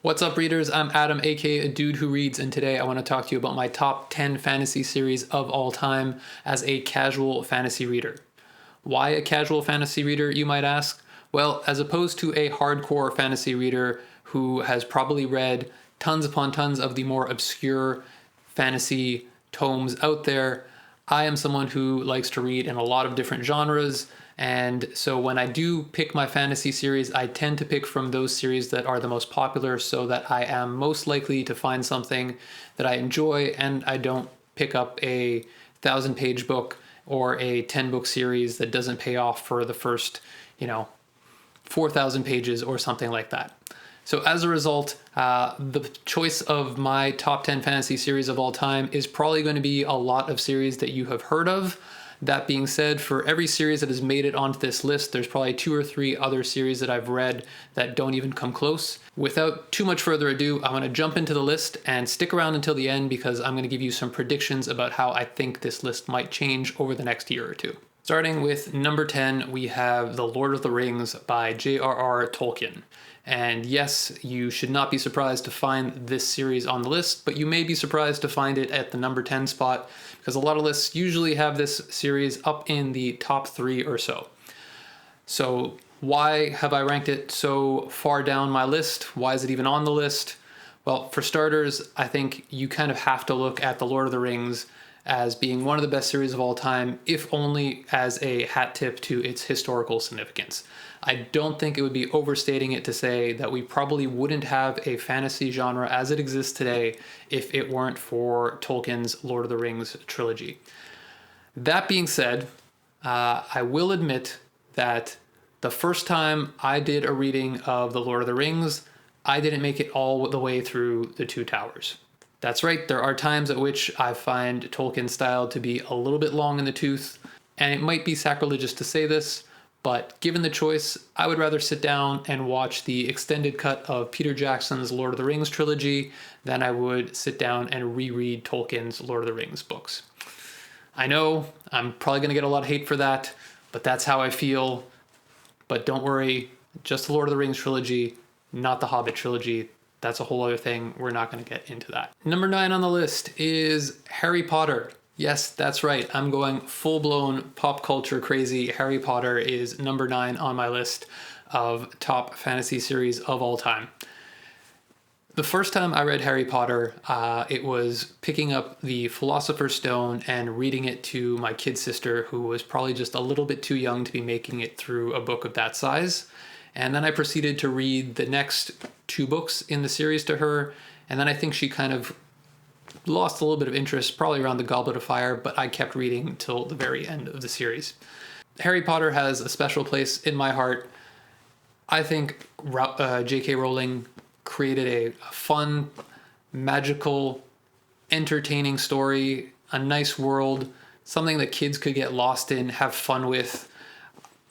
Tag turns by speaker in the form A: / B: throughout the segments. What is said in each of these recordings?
A: What's up, readers? I'm Adam, aka A Dude Who Reads, and today I want to talk to you about my top 10 fantasy series of all time as a casual fantasy reader. Why a casual fantasy reader, you might ask? Well, as opposed to a hardcore fantasy reader who has probably read tons upon tons of the more obscure fantasy tomes out there, I am someone who likes to read in a lot of different genres, and so when I do pick my fantasy series, I tend to pick from those series that are the most popular so that I am most likely to find something that I enjoy and I don't pick up a 1,000-page book or a 10-book series that doesn't pay off for the first, 4,000 pages or something like that. So as a result, the choice of my top 10 fantasy series of all time is probably going to be a lot of series that you have heard of. That being said, for every series that has made it onto this list, there's probably 2 or 3 other series that I've read that don't even come close. Without too much further ado, I want to jump into the list and stick around until the end because I'm going to give you some predictions about how I think this list might change over the next year or two. Starting with number 10, we have The Lord of the Rings by J.R.R. Tolkien. And yes, you should not be surprised to find this series on the list, but you may be surprised to find it at the number 10 spot because a lot of lists usually have this series up in the top 3 or so. So why have I ranked it so far down my list? Why is it even on the list? Well, for starters, I think you kind of have to look at The Lord of the Rings as being one of the best series of all time, if only as a hat tip to its historical significance. I don't think it would be overstating it to say that we probably wouldn't have a fantasy genre as it exists today if it weren't for Tolkien's Lord of the Rings trilogy. That being said, I will admit that the first time I did a reading of The Lord of the Rings, I didn't make it all the way through the Two Towers. That's right, there are times at which I find Tolkien's style to be a little bit long in the tooth, and it might be sacrilegious to say this, but given the choice, I would rather sit down and watch the extended cut of Peter Jackson's Lord of the Rings trilogy than I would sit down and reread Tolkien's Lord of the Rings books. I know I'm probably going to get a lot of hate for that, but that's how I feel. But don't worry, just the Lord of the Rings trilogy, not the Hobbit trilogy. That's a whole other thing. We're not going to get into that. Number 9 on the list is Harry Potter. Yes, that's right. I'm going full-blown pop culture crazy. Harry Potter is number 9 on my list of top fantasy series of all time. The first time I read Harry Potter, it was picking up the Philosopher's Stone and reading it to my kid sister, who was probably just a little bit too young to be making it through a book of that size. And then I proceeded to read the next 2 books in the series to her, and then I think she kind of lost a little bit of interest, probably around the Goblet of Fire, but I kept reading until the very end of the series. Harry Potter has a special place in my heart. I think J.K. Rowling created a fun, magical, entertaining story, a nice world, something that kids could get lost in, have fun with.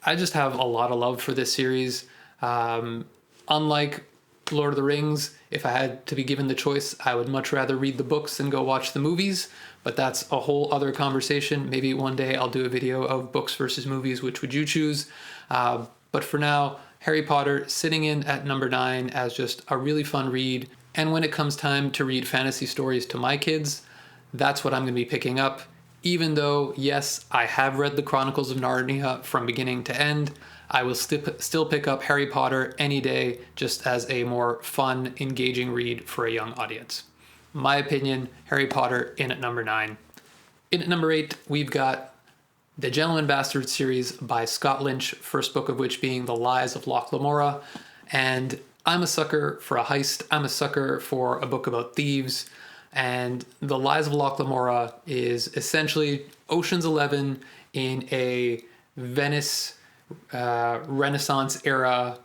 A: I just have a lot of love for this series. Unlike Lord of the Rings, if I had to be given the choice, I would much rather read the books than go watch the movies, but that's a whole other conversation. Maybe one day I'll do a video of books versus movies, which would you choose? But for now, Harry Potter sitting in at number 9 as just a really fun read. And when it comes time to read fantasy stories to my kids, that's what I'm going to be picking up. Even though, yes, I have read the Chronicles of Narnia from beginning to end, I will still pick up Harry Potter any day just as a more fun, engaging read for a young audience. My opinion, Harry Potter in at number 9. In at number 8, we've got the Gentleman Bastard series by Scott Lynch, first book of which being The Lies of Locke Lamora. And I'm a sucker for a heist. I'm a sucker for a book about thieves. And The Lies of Locke Lamora is essentially Ocean's 11 in a Venice Renaissance era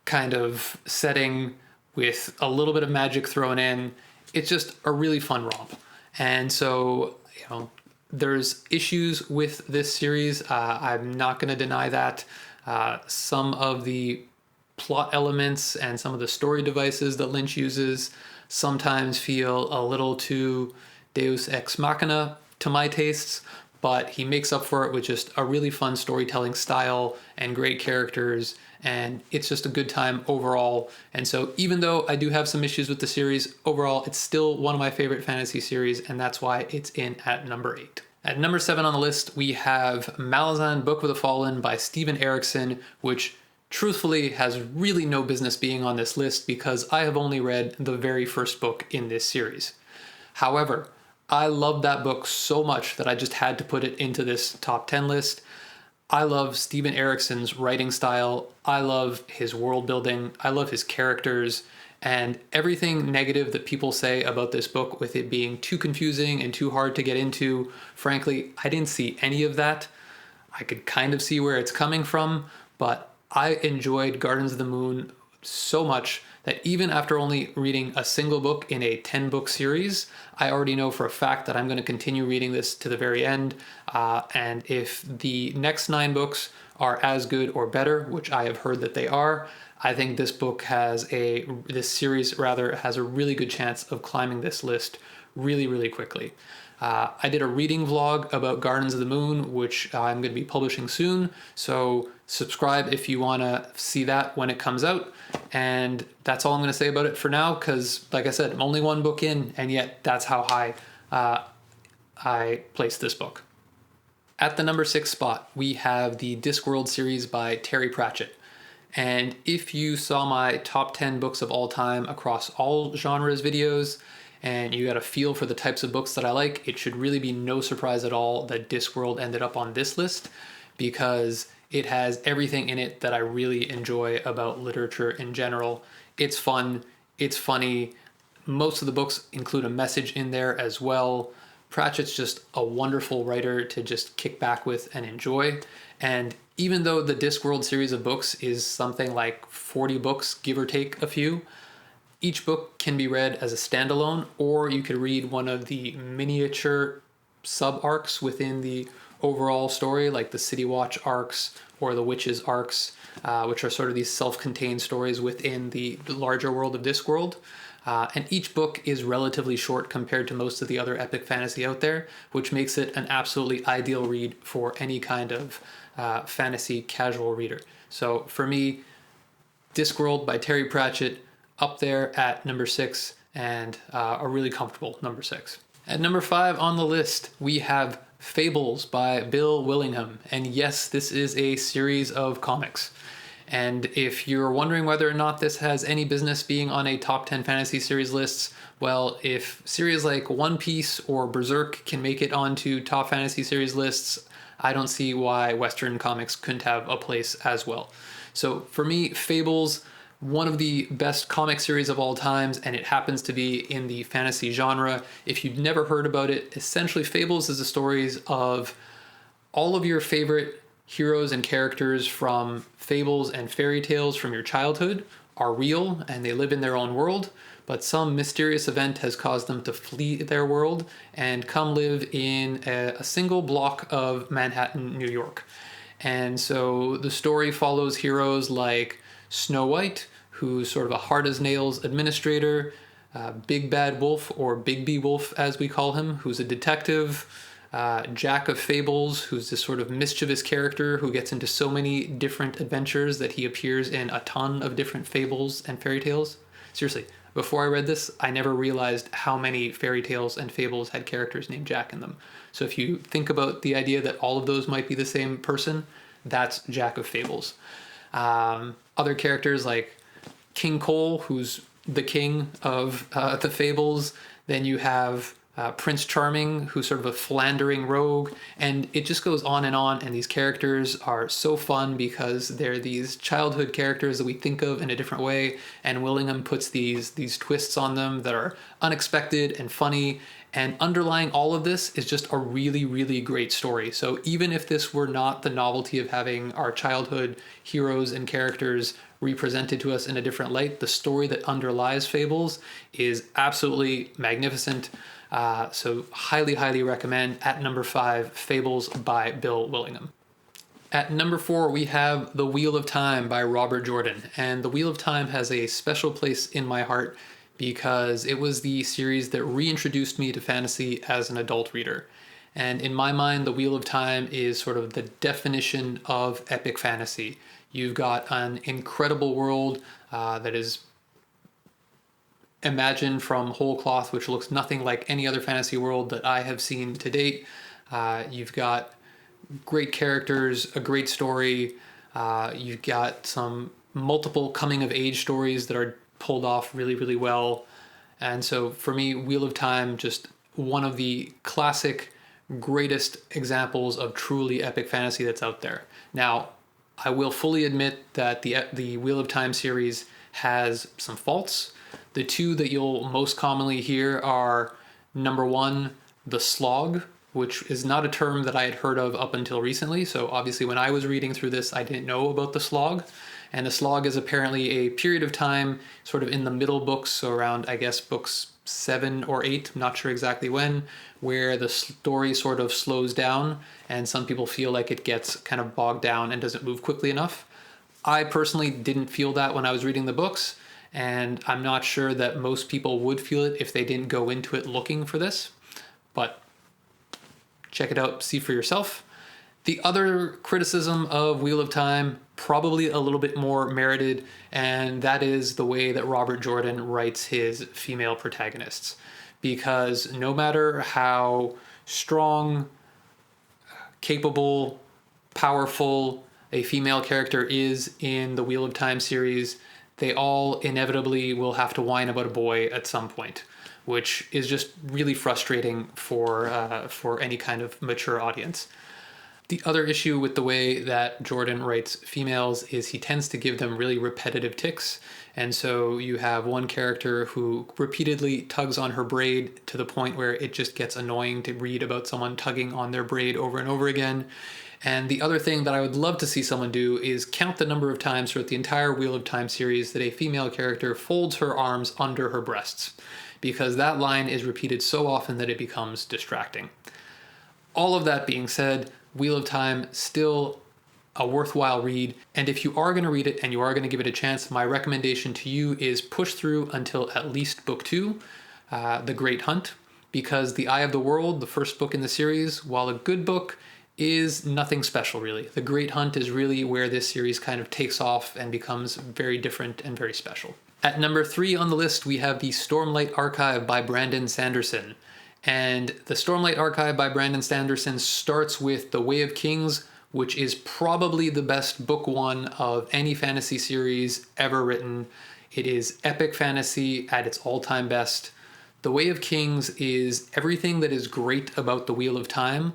A: kind of setting with a little bit of magic thrown in. It's just a really fun romp. And so, there's issues with this series. I'm not going to deny that. Some of the plot elements and some of the story devices that Lynch uses sometimes feel a little too Deus Ex Machina to my tastes, but he makes up for it with just a really fun storytelling style and great characters and it's just a good time overall. And so even though I do have some issues with the series, overall it's still one of my favorite fantasy series, and that's why it's in at number 8. At number 7 on the list, we have Malazan Book of the Fallen by Steven Erikson, which truthfully has really no business being on this list because I have only read the very first book in this series. However, I love that book so much that I just had to put it into this top 10 list. I love Steven Erikson's writing style. I love his world building. I love his characters, and everything negative that people say about this book with it being too confusing and too hard to get into, frankly, I didn't see any of that. I could kind of see where it's coming from, but I enjoyed Gardens of the Moon so much that even after only reading a single book in a 10-book series, I already know for a fact that I'm going to continue reading this to the very end. And if the next 9 books are as good or better, which I have heard that they are, I think this series has a really good chance of climbing this list really, really quickly. I did a reading vlog about Gardens of the Moon, which I'm going to be publishing soon. So subscribe if you want to see that when it comes out. And that's all I'm going to say about it for now, because like I said, I'm only 1 book in, and yet that's how high I placed this book. At the number 6 spot, we have the Discworld series by Terry Pratchett. And if you saw my top 10 books of all time across all genres videos, and you got a feel for the types of books that I like, it should really be no surprise at all that Discworld ended up on this list, because it has everything in it that I really enjoy about literature in general. It's fun, it's funny, most of the books include a message in there as well. Pratchett's just a wonderful writer to just kick back with and enjoy. And even though the Discworld series of books is something like 40 books, give or take a few, each book can be read as a standalone, or you could read one of the miniature sub-arcs within the overall story, like the City Watch arcs or the Witches arcs, which are sort of these self-contained stories within the larger world of Discworld. And each book is relatively short compared to most of the other epic fantasy out there, which makes it an absolutely ideal read for any kind of fantasy casual reader. So for me, Discworld by Terry Pratchett, up there at number 6, and a really comfortable number 6. At number 5 on the list, we have Fables by Bill Willingham. And yes, this is a series of comics. And if you're wondering whether or not this has any business being on a top 10 fantasy series lists, well, if series like One Piece or Berserk can make it onto top fantasy series lists, I don't see why Western comics couldn't have a place as well. So for me, Fables, one of the best comic series of all times, and it happens to be in the fantasy genre. If you've never heard about it, essentially Fables is the stories of all of your favorite heroes and characters from fables and fairy tales from your childhood are real and they live in their own world, but some mysterious event has caused them to flee their world and come live in a single block of Manhattan, New York. And so the story follows heroes like Snow White, who's sort of a hard-as-nails administrator, Big Bad Wolf, or Bigby Wolf as we call him, who's a detective, Jack of Fables, who's this sort of mischievous character who gets into so many different adventures that he appears in a ton of different fables and fairy tales. Seriously, before I read this, I never realized how many fairy tales and fables had characters named Jack in them. So if you think about the idea that all of those might be the same person, that's Jack of Fables. Other characters like King Cole, who's the king of the fables. Then you have Prince Charming, who's sort of a philandering rogue, and it just goes on, and these characters are so fun because they're these childhood characters that we think of in a different way, and Willingham puts these twists on them that are unexpected and funny, and underlying all of this is just a really, really great story. So even if this were not the novelty of having our childhood heroes and characters represented to us in a different light, the story that underlies Fables is absolutely magnificent. So highly, highly recommend. At number 5, Fables by Bill Willingham. At number 4, we have The Wheel of Time by Robert Jordan. And The Wheel of Time has a special place in my heart because it was the series that reintroduced me to fantasy as an adult reader. And in my mind, The Wheel of Time is sort of the definition of epic fantasy. You've got an incredible world that is imagined from whole cloth, which looks nothing like any other fantasy world that I have seen to date. You've got great characters, a great story. You've got some multiple coming of age stories that are pulled off really, really well. And so for me, Wheel of Time, just one of the classic, greatest examples of truly epic fantasy that's out there. Now, I will fully admit that the Wheel of Time series has some faults. The two that you'll most commonly hear are, number one, the slog, which is not a term that I had heard of up until recently. So obviously when I was reading through this, I didn't know about the slog. And the slog is apparently a period of time sort of in the middle books, so around, I guess, books 7 or 8, I'm not sure exactly when, where the story sort of slows down and some people feel like it gets kind of bogged down and doesn't move quickly enough. I personally didn't feel that when I was reading the books, and I'm not sure that most people would feel it if they didn't go into it looking for this, but check it out, see for yourself. The other criticism of Wheel of Time, probably a little bit more merited, and that is the way that Robert Jordan writes his female protagonists. Because no matter how strong, capable, powerful a female character is in the Wheel of Time series, they all inevitably will have to whine about a boy at some point, which is just really frustrating for any kind of mature audience. The other issue with the way that Jordan writes females is he tends to give them really repetitive tics. And so you have one character who repeatedly tugs on her braid to the point where it just gets annoying to read about someone tugging on their braid over and over again. And the other thing that I would love to see someone do is count the number of times throughout the entire Wheel of Time series that a female character folds her arms under her breasts, because that line is repeated so often that it becomes distracting. All of that being said, Wheel of Time, still a worthwhile read, and if you are going to read it and you are going to give it a chance, my recommendation to you is push through until at least book 2, The Great Hunt, because The Eye of the World, the first book in the series, while a good book, is nothing special really. The Great Hunt is really where this series kind of takes off and becomes very different and very special. At number 3 on the list, we have the Stormlight Archive by Brandon Sanderson. And the Stormlight Archive by Brandon Sanderson starts with The Way of Kings, which is probably the best book 1 of any fantasy series ever written. It is epic fantasy at its all-time best. The Way of Kings is everything that is great about the Wheel of Time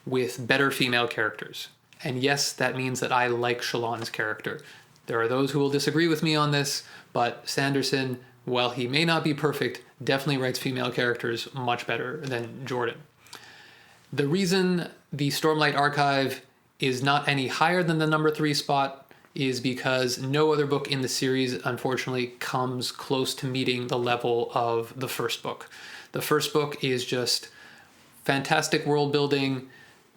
A: with better female characters. And yes, that means that I like Shallan's character. There are those who will disagree with me on this, but Sanderson, while he may not be perfect, definitely writes female characters much better than Jordan. The reason the Stormlight Archive is not any higher than the number 3 spot is because no other book in the series, unfortunately, comes close to meeting the level of the first book. The first book is just fantastic world building,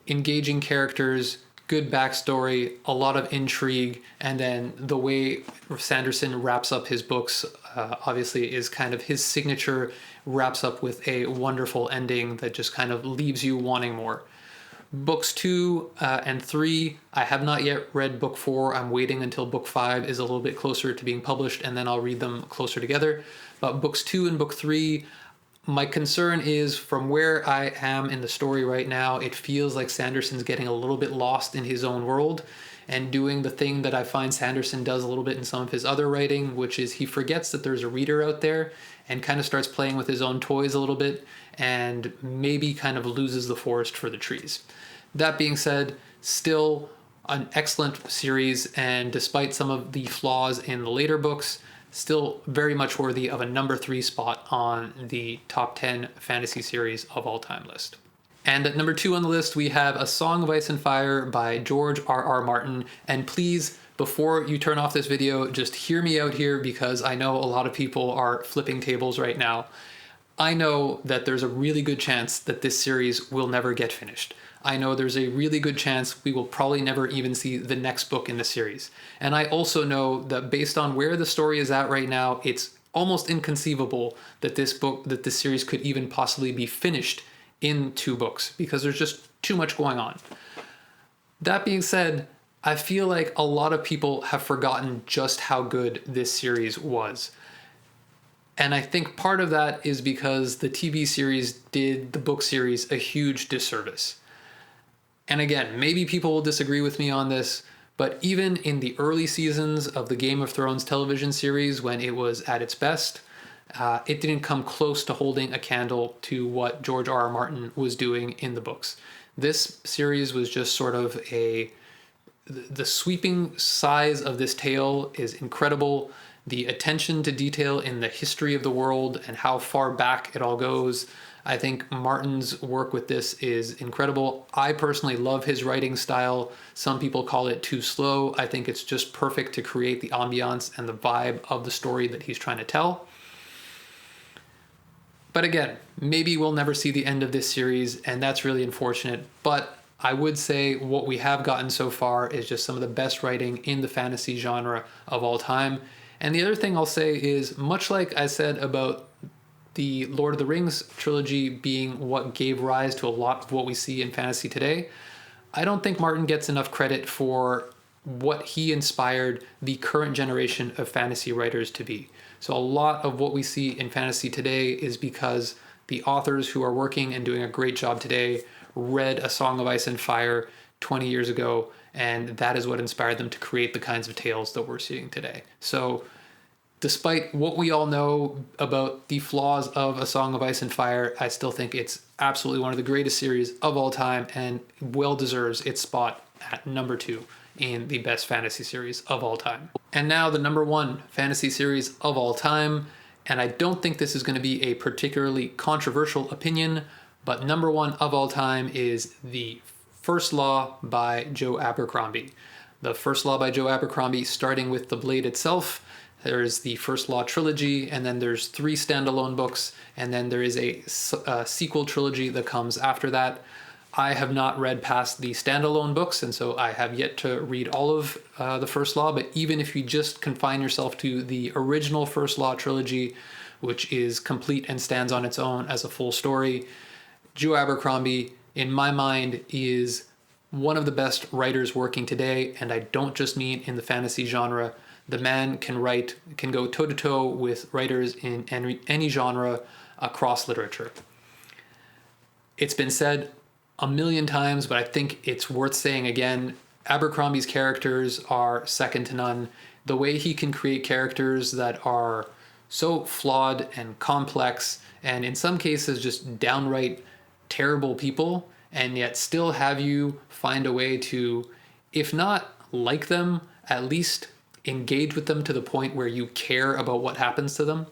A: engaging characters, good backstory, a lot of intrigue, and then the way Sanderson wraps up his books, obviously, is kind of his signature, wraps up with a wonderful ending that just kind of leaves you wanting more. Books 2 and 3, I have not yet read book 4. I'm waiting until book 5 is a little bit closer to being published, and then I'll read them closer together. But books 2 and book 3, my concern is from where I am in the story right now, it feels like Sanderson's getting a little bit lost in his own world and doing the thing that I find Sanderson does a little bit in some of his other writing, which is he forgets that there's a reader out there and kind of starts playing with his own toys a little bit and maybe kind of loses the forest for the trees. That being said, still an excellent series, and despite some of the flaws in the later books, still very much worthy of a number 3 spot on the top 10 fantasy series of all time list. And at number 2 on the list, we have A Song of Ice and Fire by George R.R. Martin. And please, before you turn off this video, just hear me out here, because I know a lot of people are flipping tables right now. I know that there's a really good chance that this series will never get finished. I know there's a really good chance we will probably never even see the next book in the series. And I also know that based on where the story is at right now, it's almost inconceivable that this series could even possibly be finished in 2 books, because there's just too much going on. That being said, I feel like a lot of people have forgotten just how good this series was. And I think part of that is because the TV series did the book series a huge disservice. And again, maybe people will disagree with me on this, but even in the early seasons of the Game of Thrones television series, when it was at its best, it didn't come close to holding a candle to what George R. R. Martin was doing in the books. This series was just sort of the sweeping size of this tale is incredible. The attention to detail in the history of the world and how far back it all goes. I think Martin's work with this is incredible. I personally love his writing style. Some people call it too slow. I think it's just perfect to create the ambiance and the vibe of the story that he's trying to tell. But again, maybe we'll never see the end of this series, and that's really unfortunate. But I would say what we have gotten so far is just some of the best writing in the fantasy genre of all time. And the other thing I'll say is, much like I said about the Lord of the Rings trilogy being what gave rise to a lot of what we see in fantasy today, I don't think Martin gets enough credit for what he inspired the current generation of fantasy writers to be. So a lot of what we see in fantasy today is because the authors who are working and doing a great job today read A Song of Ice and Fire 20 years ago, and that is what inspired them to create the kinds of tales that we're seeing today. So despite what we all know about the flaws of A Song of Ice and Fire, I still think it's absolutely one of the greatest series of all time and well deserves its spot at number 2 in the best fantasy series of all time. And now the number 1 fantasy series of all time, and I don't think this is going to be a particularly controversial opinion, but number 1 of all time is The First Law by Joe Abercrombie. The First Law by Joe Abercrombie, starting with the Blade itself. There's the First Law trilogy, and then there's 3 standalone books, and then there is a sequel trilogy that comes after that. I have not read past the standalone books, and so I have yet to read all of the First Law, but even if you just confine yourself to the original First Law trilogy, which is complete and stands on its own as a full story, Joe Abercrombie, in my mind, is one of the best writers working today, and I don't just mean in the fantasy genre. The man can go toe-to-toe with writers in any genre across literature. It's been said a million times, but I think it's worth saying again. Abercrombie's characters are second to none. The way he can create characters that are so flawed and complex, and in some cases just downright terrible people, and yet still have you find a way to, if not like them, at least engage with them to the point where you care about what happens to them.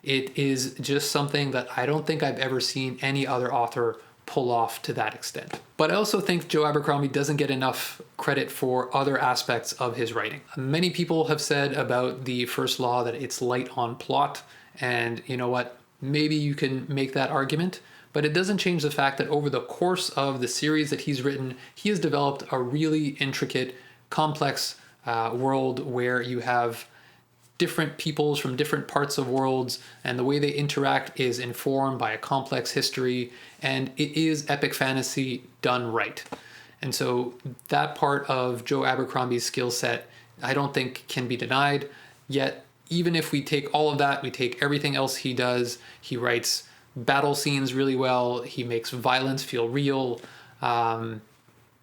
A: It is just something that I don't think I've ever seen any other author pull off to that extent. But I also think Joe Abercrombie doesn't get enough credit for other aspects of his writing. Many people have said about the First Law that it's light on plot, and you know what? Maybe you can make that argument, but it doesn't change the fact that over the course of the series that he's written, he has developed a really intricate, complex world where you have different peoples from different parts of worlds, and the way they interact is informed by a complex history, and it is epic fantasy done right. And so that part of Joe Abercrombie's skill set, I don't think can be denied. Yet, even if we take all of that, we take everything else he does, he writes battle scenes really well, he makes violence feel real.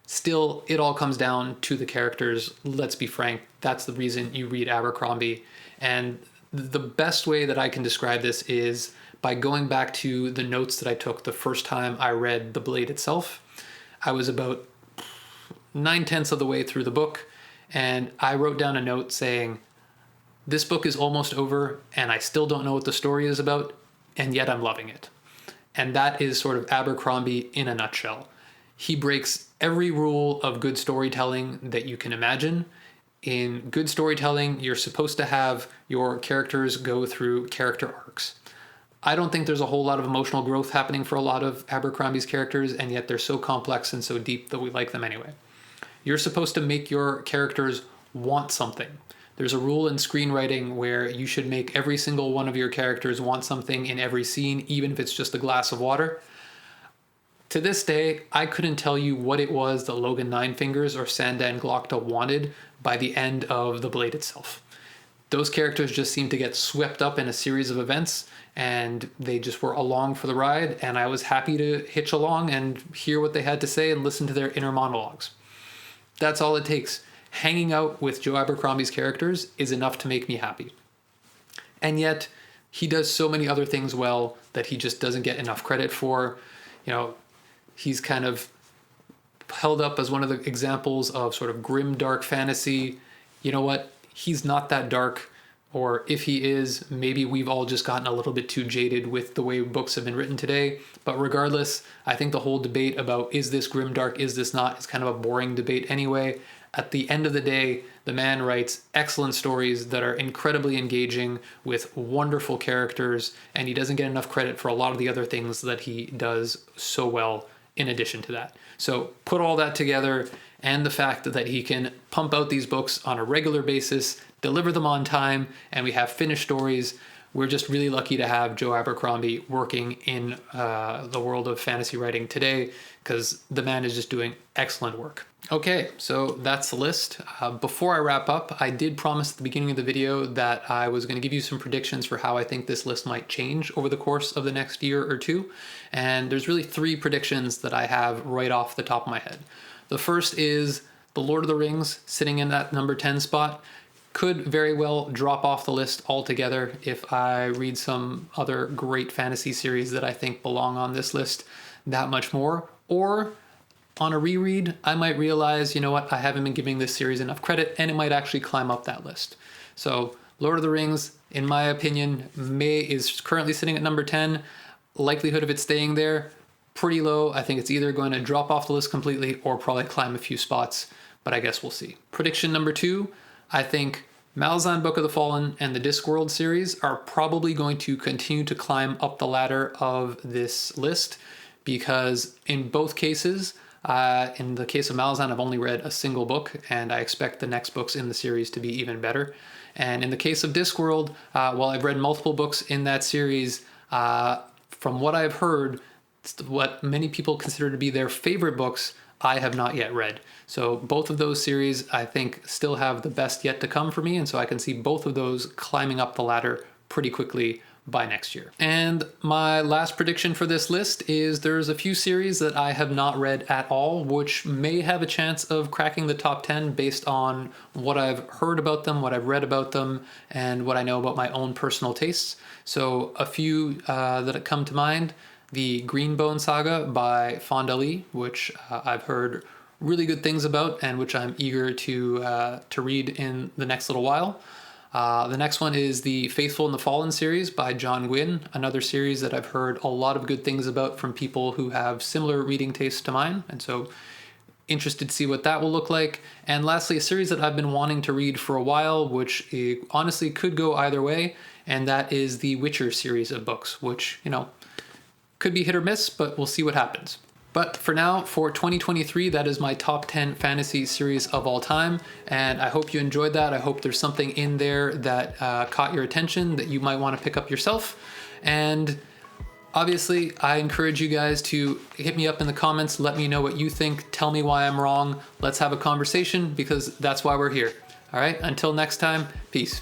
A: Still, it all comes down to the characters. Let's be frank, that's the reason you read Abercrombie. And the best way that I can describe this is by going back to the notes that I took the first time I read The Blade itself. I was about 9/10 of the way through the book, and I wrote down a note saying, this book is almost over, and I still don't know what the story is about, and yet I'm loving it. And that is sort of Abercrombie in a nutshell. He breaks every rule of good storytelling that you can imagine. In good storytelling, you're supposed to have your characters go through character arcs. I don't think there's a whole lot of emotional growth happening for a lot of Abercrombie's characters, and yet they're so complex and so deep that we like them anyway. You're supposed to make your characters want something. There's a rule in screenwriting where you should make every single one of your characters want something in every scene, even if it's just a glass of water. To this day, I couldn't tell you what it was that Logan Ninefingers or Sandan Glokta wanted by the end of the Blade itself. Those characters just seemed to get swept up in a series of events, and they just were along for the ride, and I was happy to hitch along and hear what they had to say and listen to their inner monologues. That's all it takes. Hanging out with Joe Abercrombie's characters is enough to make me happy. And yet, he does so many other things well that he just doesn't get enough credit for. You know, he's kind of held up as one of the examples of sort of grim, dark fantasy. You know what? He's not that dark. Or if he is, maybe we've all just gotten a little bit too jaded with the way books have been written today. But regardless, I think the whole debate about is this grim, dark, is this not, is kind of a boring debate anyway. At the end of the day, the man writes excellent stories that are incredibly engaging with wonderful characters, and he doesn't get enough credit for a lot of the other things that he does so well in addition to that. So put all that together, and the fact that he can pump out these books on a regular basis, deliver them on time, and we have finished stories. We're just really lucky to have Joe Abercrombie working in the world of fantasy writing today, because the man is just doing excellent work. Okay, so that's the list. Before I wrap up, I did promise at the beginning of the video that I was going to give you some predictions for how I think this list might change over the course of the next year or two. And there's really 3 predictions that I have right off the top of my head. The first is The Lord of the Rings sitting in that number 10 spot. Could very well drop off the list altogether if I read some other great fantasy series that I think belong on this list that much more. Or on a reread, I might realize, you know what, I haven't been giving this series enough credit, and it might actually climb up that list. So Lord of the Rings, in my opinion, is currently sitting at number 10. Likelihood of it staying there, pretty low. I think it's either going to drop off the list completely or probably climb a few spots, but I guess we'll see. Prediction number 2, I think Malazan Book of the Fallen and the Discworld series are probably going to continue to climb up the ladder of this list, because in both cases, in the case of Malazan, I've only read a single book, and I expect the next books in the series to be even better. And in the case of Discworld, while I've read multiple books in that series, from what I've heard, what many people consider to be their favorite books, I have not yet read. So both of those series, I think, still have the best yet to come for me, and so I can see both of those climbing up the ladder pretty quickly by next year. And my last prediction for this list is there's a few series that I have not read at all, which may have a chance of cracking the top 10 based on what I've heard about them, what I've read about them, and what I know about my own personal tastes. So a few that come to mind: the Greenbone Saga by Fonda Lee, which I've heard really good things about and which I'm eager to read in the next little while. The next one is the Faithful and the Fallen series by John Gwynne, another series that I've heard a lot of good things about from people who have similar reading tastes to mine, and so interested to see what that will look like. And lastly, a series that I've been wanting to read for a while, which honestly could go either way, and that is the Witcher series of books, which, you know, could be hit or miss, but we'll see what happens. But for now, for 2023, that is my top 10 fantasy series of all time, and I hope you enjoyed that. I hope there's something in there that caught your attention that you might want to pick up yourself. And obviously, I encourage you guys to hit me up in the comments, let me know what you think, tell me why I'm wrong, let's have a conversation, because that's why we're here. All right, until next time, peace.